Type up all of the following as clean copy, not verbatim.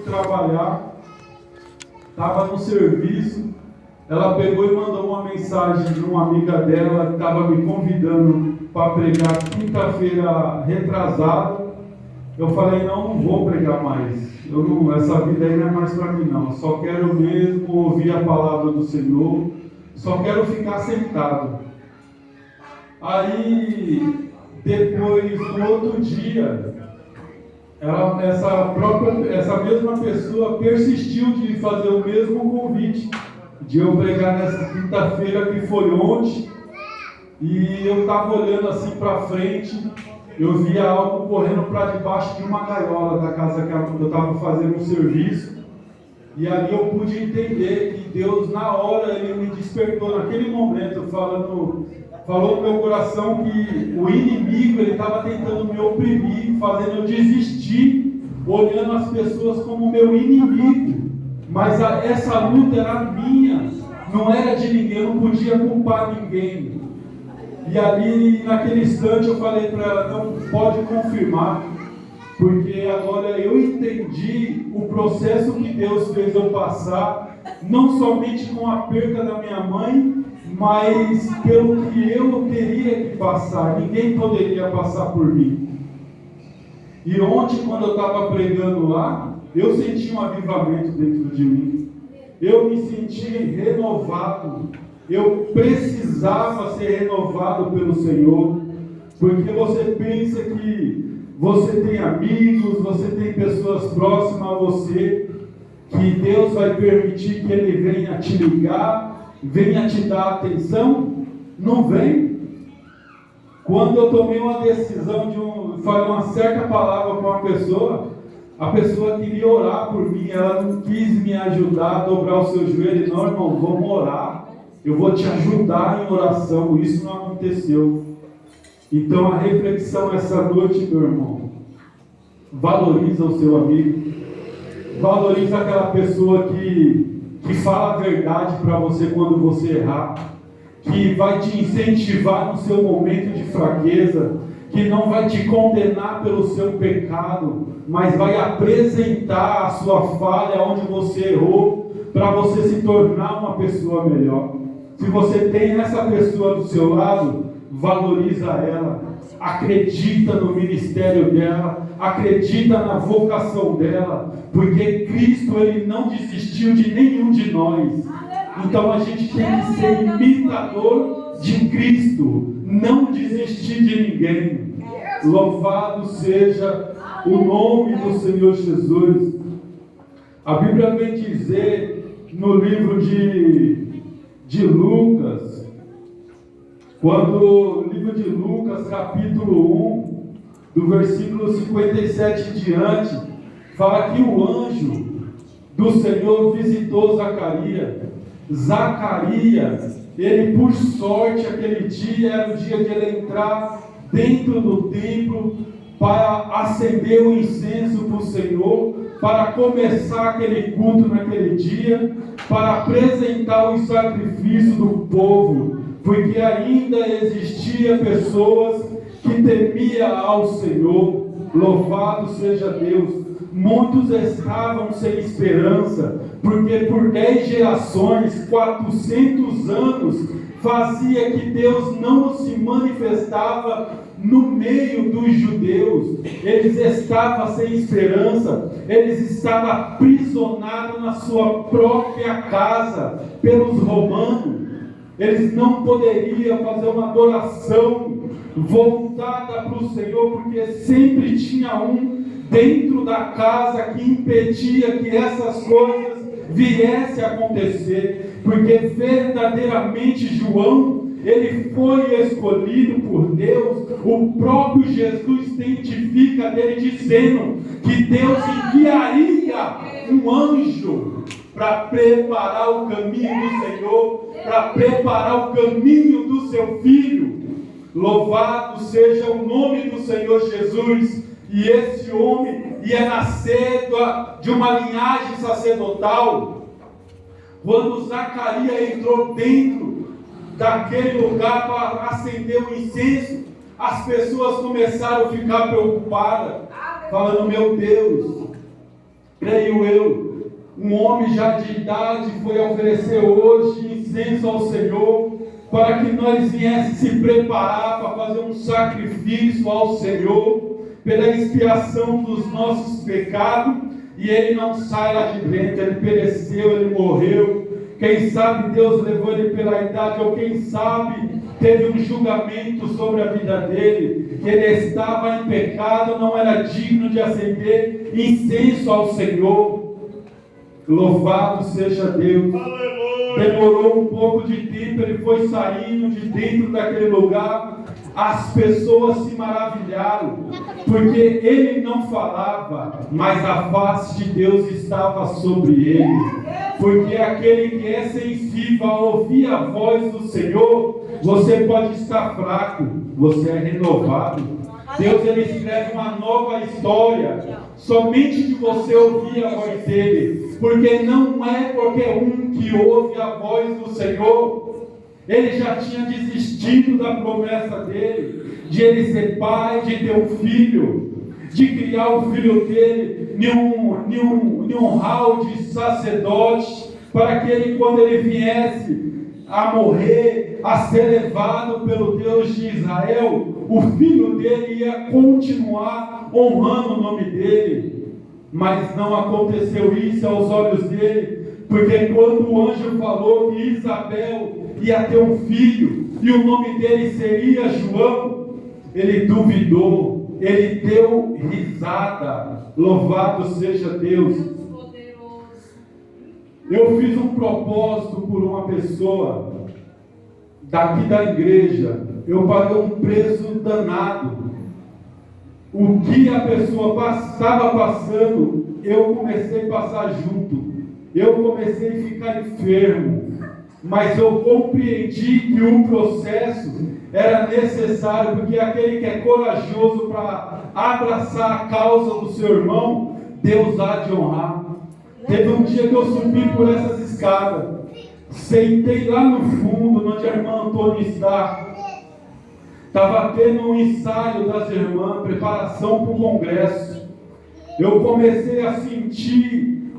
fui trabalhar, estava no serviço, ela pegou e mandou uma mensagem de uma amiga dela que estava me convidando para pregar quinta-feira retrasada. Eu falei, não vou pregar mais. Essa vida aí não é mais para mim não. Eu só quero mesmo ouvir a palavra do Senhor. Só quero ficar sentado. Aí, depois, no outro dia, essa mesma pessoa persistiu de fazer o mesmo convite, de eu pregar nessa quinta-feira, que foi ontem, e eu estava olhando assim para frente, eu via algo correndo para debaixo de uma gaiola da casa que eu estava fazendo um serviço, e ali eu pude entender que Deus, na hora, Ele me despertou naquele momento, falou no meu coração que o inimigo estava tentando me oprimir, fazendo eu desistir, olhando as pessoas como meu inimigo. Mas essa luta era minha, não era de ninguém, eu não podia culpar ninguém. E ali, naquele instante, eu falei para ela, não pode confirmar, porque agora eu entendi o processo que Deus fez eu passar, não somente com a perda da minha mãe, mas pelo que eu teria que passar. Ninguém poderia passar por mim. E ontem, quando eu estava pregando lá, eu senti um avivamento dentro de mim. Eu me senti renovado. Eu precisava ser renovado pelo Senhor. Porque você pensa que você tem amigos, você tem pessoas próximas a você, que Deus vai permitir que Ele venha te ligar, venha te dar atenção. Não vem. Quando eu tomei uma decisão de falar uma certa palavra para uma pessoa, a pessoa queria orar por mim, ela não quis me ajudar a dobrar o seu joelho. Não, irmão, vamos orar, eu vou te ajudar em oração. Isso não aconteceu. Então a reflexão essa noite, meu irmão, valoriza o seu amigo, valoriza aquela pessoa que fala a verdade para você quando você errar, que vai te incentivar no seu momento de fraqueza, que não vai te condenar pelo seu pecado, mas vai apresentar a sua falha onde você errou, para você se tornar uma pessoa melhor. Se você tem essa pessoa do seu lado, valoriza ela, acredita no ministério dela, acredita na vocação dela, porque Cristo, Ele não desistiu de nenhum de nós. Então a gente tem que ser imitador de Cristo, não desistir de ninguém. Louvado seja o nome do Senhor Jesus. A Bíblia vem dizer no livro de Lucas, quando o livro de Lucas, capítulo 1, do versículo 57 em diante, fala que o anjo do Senhor visitou Zacarias. Zacarias, ele por sorte, aquele dia era o dia de ele entrar dentro do templo para acender o incenso para o Senhor, para começar aquele culto naquele dia, para apresentar os sacrifícios do povo, porque ainda existia pessoas que temiam ao Senhor. Louvado seja Deus. Muitos estavam sem esperança, porque por 10 gerações, 400 anos, fazia que Deus não se manifestava no meio dos judeus. Eles estavam sem esperança, eles estavam aprisionados na sua própria casa pelos romanos. Eles não poderiam fazer uma adoração voltada para o Senhor, porque sempre tinha um dentro da casa que impedia que essas coisas viessem a acontecer, porque verdadeiramente João, ele foi escolhido por Deus. O próprio Jesus testifica dele dizendo que Deus enviaria um anjo para preparar o caminho do Senhor, para preparar o caminho do seu Filho. Louvado seja o nome do Senhor Jesus. E esse homem ia nascer de uma linhagem sacerdotal. Quando Zacarias entrou dentro daquele lugar para acender o incenso, as pessoas começaram a ficar preocupadas, falando: meu Deus, creio eu, um homem já de idade foi oferecer hoje incenso ao Senhor, para que nós viéssemos se preparar para fazer um sacrifício ao Senhor, pela expiação dos nossos pecados, e ele não sai lá de dentro, ele pereceu, ele morreu. Quem sabe Deus levou ele pela idade, ou quem sabe teve um julgamento sobre a vida dele, que ele estava em pecado, não era digno de acender incenso ao Senhor. Louvado seja Deus. Demorou um pouco de tempo, ele foi saindo de dentro daquele lugar. As pessoas se maravilharam, porque ele não falava, mas a face de Deus estava sobre ele. Porque aquele que é sensível a ouvir a voz do Senhor, você pode estar fraco, você é renovado. Deus, ele escreve uma nova história, somente de você ouvir a voz dele, porque não é qualquer um que ouve a voz do Senhor. Ele já tinha desistido da promessa dele, de ele ser pai, de ter um filho, de criar o filho dele em um hall de sacerdote, para que ele, quando ele viesse a morrer, a ser levado pelo Deus de Israel, o filho dele ia continuar honrando o nome dele. Mas não aconteceu isso aos olhos dele, porque quando o anjo falou que Isabel ia ter um filho, e o nome dele seria João, ele duvidou, ele deu risada. Louvado seja Deus. Eu fiz um propósito por uma pessoa daqui da igreja, eu paguei um preço danado. O que a pessoa estava passando, eu comecei a passar junto. Eu comecei a ficar enfermo, mas eu compreendi que o processo era necessário, porque aquele que é corajoso para abraçar a causa do seu irmão, Deus há de honrar. Teve um dia que eu subi por essas escadas, sentei lá no fundo, onde a irmã Antônia está. Estava tendo um ensaio das irmãs, preparação para o congresso. Eu comecei a sentir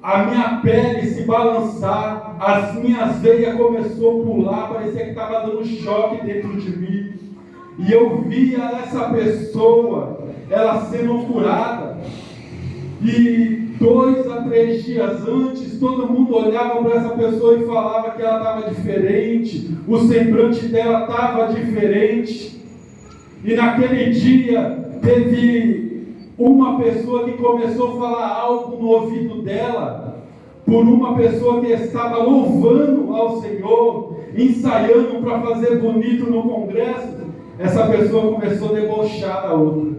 a minha pele se balançar, as minhas veias começaram a pular, parecia que estava dando choque dentro de mim. E eu via essa pessoa, ela sendo curada. E 2 a 3 dias antes, todo mundo olhava para essa pessoa e falava que ela estava diferente, o semblante dela estava diferente. E naquele dia, teve uma pessoa que começou a falar algo no ouvido dela, por uma pessoa que estava louvando ao Senhor, ensaiando para fazer bonito no congresso. Essa pessoa começou a debochar da outra,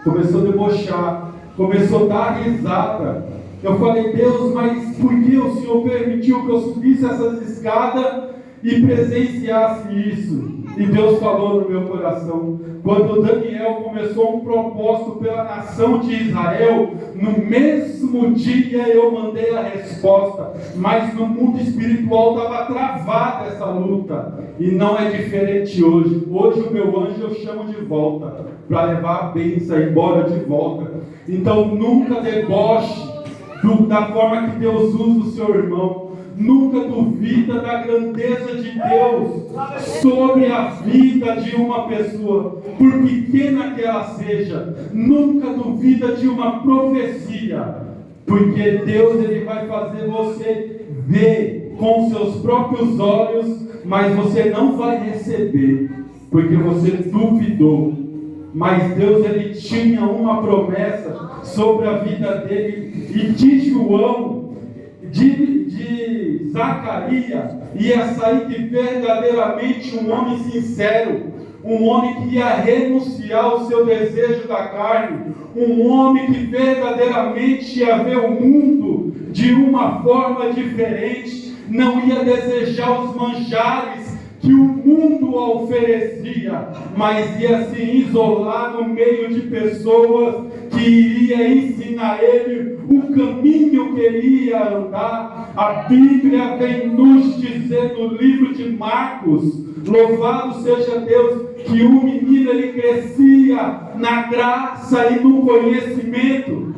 começou a debochar, começou a dar risada. Eu falei: Deus, mas por que o Senhor permitiu que eu subisse essas escadas e presenciasse isso? E Deus falou no meu coração: quando Daniel começou um propósito pela nação de Israel, no mesmo dia eu mandei a resposta, mas no mundo espiritual estava travada essa luta, e não é diferente hoje. Hoje o meu anjo eu chamo de volta, para levar a bênção embora de volta. Então nunca deboche da forma que Deus usa o seu irmão. Nunca duvida da grandeza de Deus sobre a vida de uma pessoa, por pequena que ela seja. Nunca duvida de uma profecia, porque Deus, ele vai fazer você ver com seus próprios olhos, mas você não vai receber, porque você duvidou. Mas Deus, ele tinha uma promessa sobre a vida dele, e de João, de Zacarias, ia sair que verdadeiramente um homem sincero, um homem que ia renunciar ao seu desejo da carne, um homem que verdadeiramente ia ver o mundo de uma forma diferente, não ia desejar os manjares que o mundo oferecia, mas ia se isolar no meio de pessoas que iria ensinar ele o caminho que ele ia andar. A Bíblia vem nos dizer no livro de Marcos, louvado seja Deus, que o menino ele crescia na graça e no conhecimento.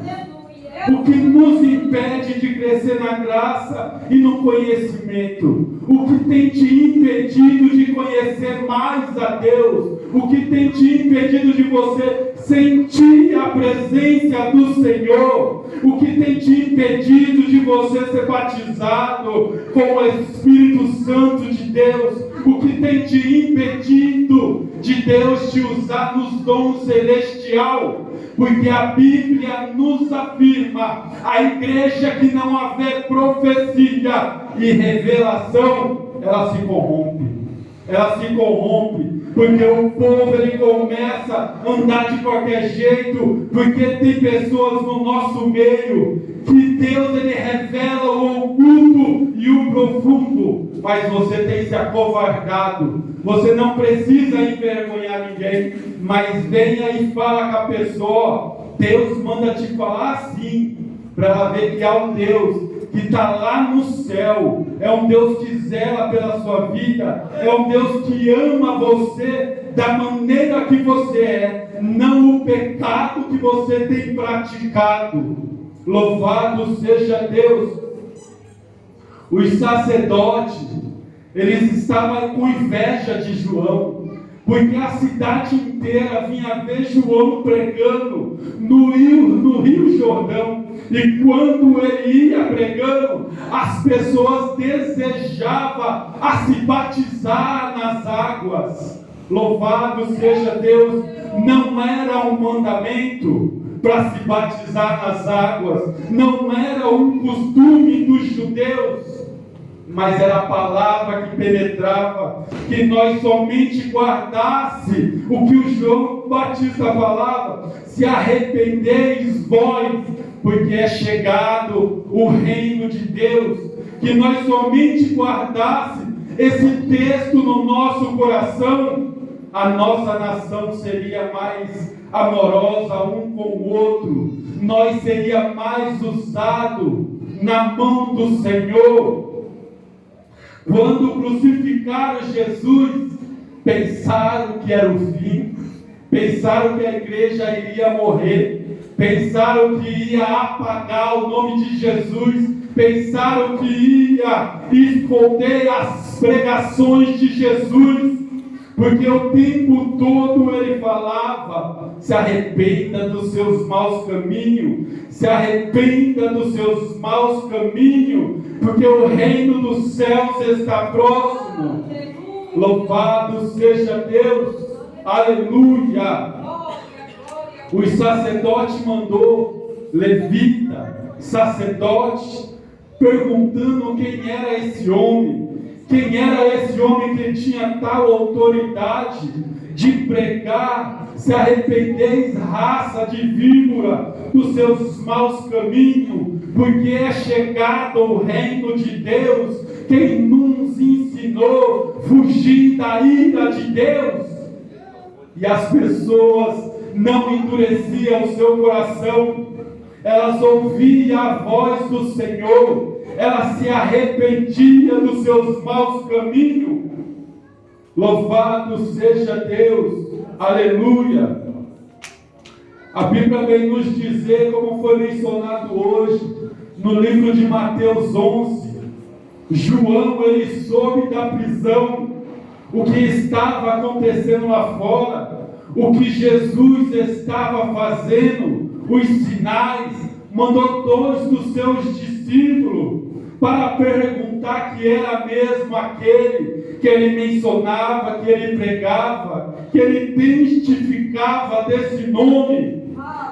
o que nos impede de crescer na graça e no conhecimento, o que tem te impedido de conhecer mais a Deus, o que tem te impedido de você sentir a presença do Senhor, o que tem te impedido de você ser batizado com o Espírito Santo de Deus, o que tem te impedido de Deus te usar nos dons celestiais, porque a Bíblia nos afirma, a igreja que não haver profecia e revelação, ela se corrompe. Ela se corrompe, porque o povo ele começa a andar de qualquer jeito, porque tem pessoas no nosso meio que Deus ele revela o oculto e o profundo, mas você tem se acovardado. Você não precisa envergonhar ninguém, mas venha e fala com a pessoa. Deus manda te falar assim, para ela ver que há um Deus que está lá no céu, é um Deus que zela pela sua vida, é um Deus que ama você da maneira que você é, não o pecado que você tem praticado. Louvado seja Deus. Os sacerdotes, eles estavam com inveja de João, porque a cidade inteira vinha ver João pregando no Rio Jordão, e quando ele ia pregando, as pessoas desejavam a se batizar nas águas. Louvado seja Deus. Não era um mandamento para se batizar nas águas, não era um costume dos judeus, mas era a palavra que penetrava, que nós somente guardasse o que o João Batista falava: se arrependeis vós, porque é chegado o reino de Deus. Que nós somente guardasse esse texto no nosso coração, a nossa nação seria mais amorosa um com o outro, nós seria mais usado na mão do Senhor. Quando crucificaram Jesus, pensaram que era o fim, pensaram que a igreja iria morrer, pensaram que ia apagar o nome de Jesus, pensaram que ia esconder as pregações de Jesus, porque o tempo todo ele falava: se arrependa dos seus maus caminhos, se arrependa dos seus maus caminhos, porque o reino dos céus está próximo. Louvado seja Deus, aleluia. Os sacerdotes mandou levita, sacerdote, perguntando quem era esse homem. Quem era esse homem que tinha tal autoridade de pregar: se arrependeis, raça de víbora, dos seus maus caminhos, porque é chegado o reino de Deus. Quem nos ensinou fugir da ira de Deus? E as pessoas não endureciam o seu coração, elas ouviam a voz do Senhor, ela se arrependia dos seus maus caminhos. Louvado seja Deus, aleluia. A Bíblia vem nos dizer, como foi mencionado hoje, no livro de Mateus 11, João, ele soube da prisão, o que estava acontecendo lá fora, o que Jesus estava fazendo, os sinais, mandou dois dos seus discípulos para perguntar que era mesmo aquele que ele mencionava, que ele pregava, que ele testificava desse nome,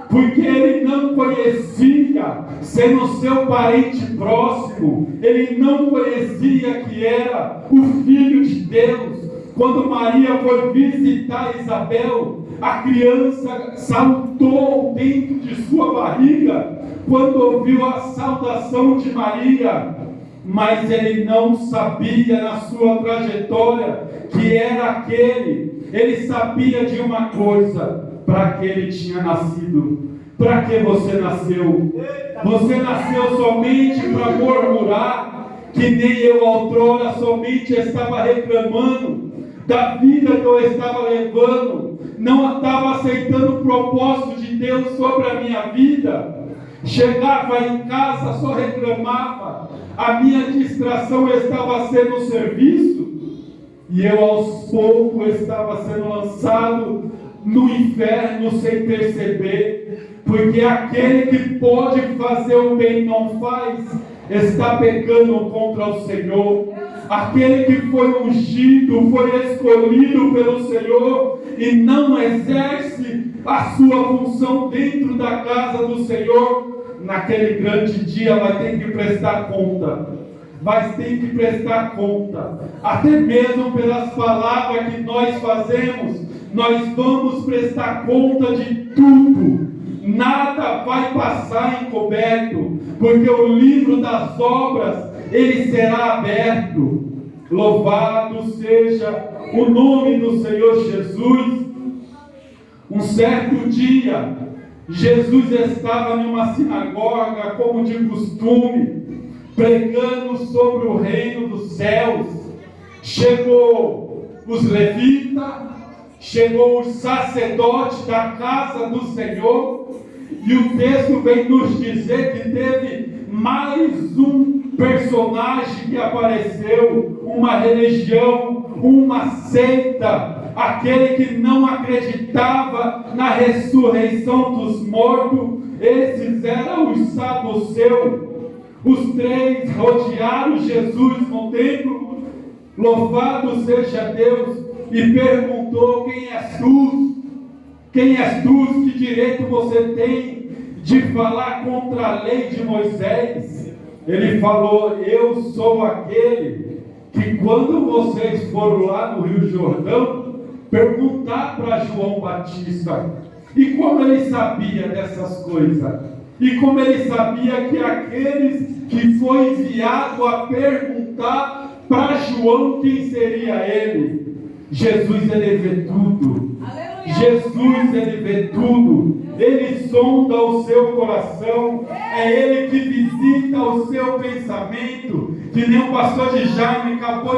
porque ele não conhecia, sendo seu parente próximo, ele não conhecia que era o Filho de Deus. Quando Maria foi visitar Isabel, a criança saltou dentro de sua barriga, quando ouviu a saudação de Maria, mas ele não sabia na sua trajetória que era aquele. Ele sabia de uma coisa: para que ele tinha nascido. Para que você nasceu? Você nasceu somente para murmurar, que nem eu outrora somente estava reclamando da vida que eu estava levando, não estava aceitando o propósito de Deus sobre a minha vida. Chegava em casa, só reclamava. A minha distração estava sendo o serviço. E eu aos poucos estava sendo lançado no inferno sem perceber. Porque aquele que pode fazer o bem e não faz, está pecando contra o Senhor. Aquele que foi ungido, foi escolhido pelo Senhor e não exerce a sua função dentro da casa do Senhor, naquele grande dia vai ter que prestar conta. Vai ter que prestar conta, até mesmo pelas palavras que nós fazemos, nós vamos prestar conta de tudo. Nada vai passar encoberto, porque o livro das obras, ele será aberto. Louvado seja o nome do Senhor Jesus. Um certo dia, Jesus estava em uma sinagoga, como de costume, pregando sobre o reino dos céus. Chegou os levitas, chegou os sacerdotes da casa do Senhor, e o texto vem nos dizer que teve mais um personagem que apareceu, uma religião, uma seita, aquele que não acreditava na ressurreição dos mortos. Esses eram os saduceus. Os três rodearam Jesus no templo, louvado seja Deus, e perguntou: quem és tu? Quem és tu? Que direito você tem de falar contra a lei de Moisés? Ele falou: eu sou aquele que quando vocês foram lá no Rio Jordão, perguntar para João Batista. E como ele sabia dessas coisas? E como ele sabia que aqueles que foi enviado a perguntar para João quem seria ele? Jesus, ele vê tudo. Aleluia. Jesus, ele vê tudo. Ele sonda o seu coração. É ele que visita o seu pensamento. Que nem o pastor de Jaime acabou de